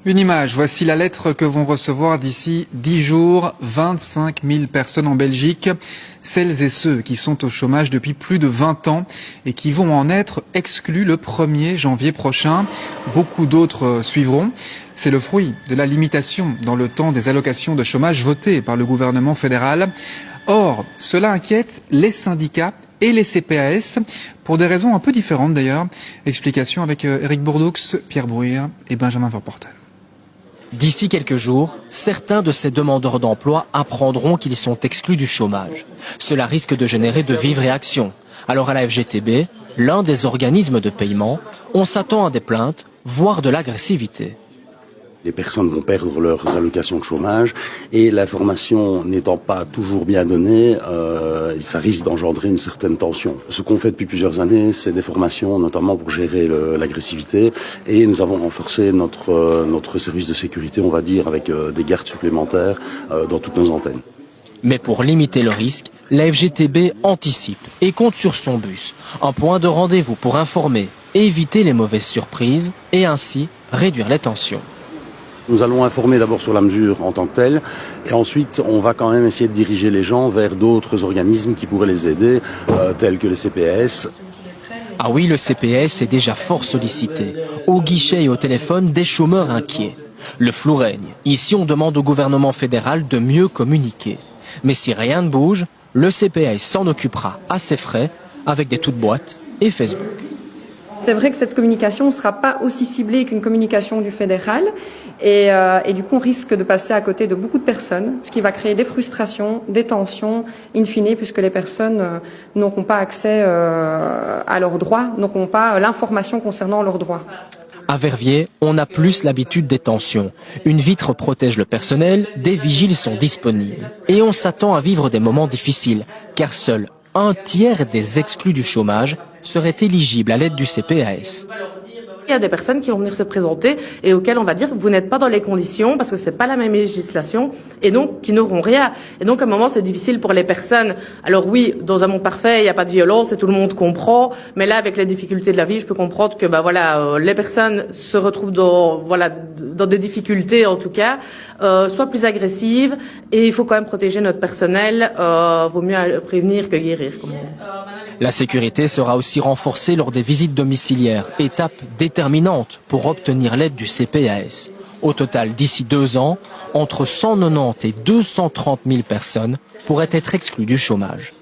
Une image, voici la lettre que vont recevoir d'ici 10 jours 25 000 personnes en Belgique. Celles et ceux qui sont au chômage depuis plus de 20 ans et qui vont en être exclus le 1er janvier prochain. Beaucoup d'autres suivront. C'est le fruit de la limitation dans le temps des allocations de chômage votées par le gouvernement fédéral. Or, cela inquiète les syndicats et les CPAS, pour des raisons un peu différentes d'ailleurs. Explication avec Eric Bourdoux, Pierre Brouillard et Benjamin Verporten. D'ici quelques jours, certains de ces demandeurs d'emploi apprendront qu'ils sont exclus du chômage. Cela risque de générer de vives réactions. Alors à la FGTB, l'un des organismes de paiement, on s'attend à des plaintes, voire de l'agressivité. Les personnes vont perdre leurs allocations de chômage et l'information n'étant pas toujours bien donnée, ça risque d'engendrer une certaine tension. Ce qu'on fait depuis plusieurs années, c'est des formations, notamment pour gérer l'agressivité, et nous avons renforcé notre service de sécurité, on va dire, avec des gardes supplémentaires dans toutes nos antennes. Mais pour limiter le risque, la FGTB anticipe et compte sur son bus, un point de rendez-vous pour informer, éviter les mauvaises surprises et ainsi réduire les tensions. Nous allons informer d'abord sur la mesure en tant que telle, et ensuite on va quand même essayer de diriger les gens vers d'autres organismes qui pourraient les aider, tels que les CPS. Ah oui, le CPS est déjà fort sollicité. Au guichet et au téléphone, des chômeurs inquiets. Le flou règne. Ici, on demande au gouvernement fédéral de mieux communiquer. Mais si rien ne bouge, le CPS s'en occupera à ses frais, avec des toutes boîtes et Facebook. C'est vrai que cette communication ne sera pas aussi ciblée qu'une communication du fédéral et du coup on risque de passer à côté de beaucoup de personnes, ce qui va créer des frustrations, des tensions, in fine, puisque les personnes n'auront pas accès à leurs droits, n'auront pas l'information concernant leurs droits. À Verviers, on a plus l'habitude des tensions. Une vitre protège le personnel, des vigiles sont disponibles. Et on s'attend à vivre des moments difficiles, car seul un tiers des exclus du chômage seraient éligibles à l'aide du CPAS. Il y a des personnes qui vont venir se présenter et auxquelles on va dire que vous n'êtes pas dans les conditions parce que c'est pas la même législation et donc qui n'auront rien. Et donc à un moment c'est difficile pour les personnes. Alors oui, dans un monde parfait, il n'y a pas de violence et tout le monde comprend, mais là avec les difficultés de la vie, je peux comprendre que les personnes se retrouvent dans des difficultés en tout cas, soit plus agressives et il faut quand même protéger notre personnel, vaut mieux prévenir que guérir comme on dit. La sécurité sera aussi renforcée lors des visites domiciliaires, étape déterminante pour obtenir l'aide du CPAS. Au total, d'ici 2 ans, entre 190 et 230 000 personnes pourraient être exclues du chômage.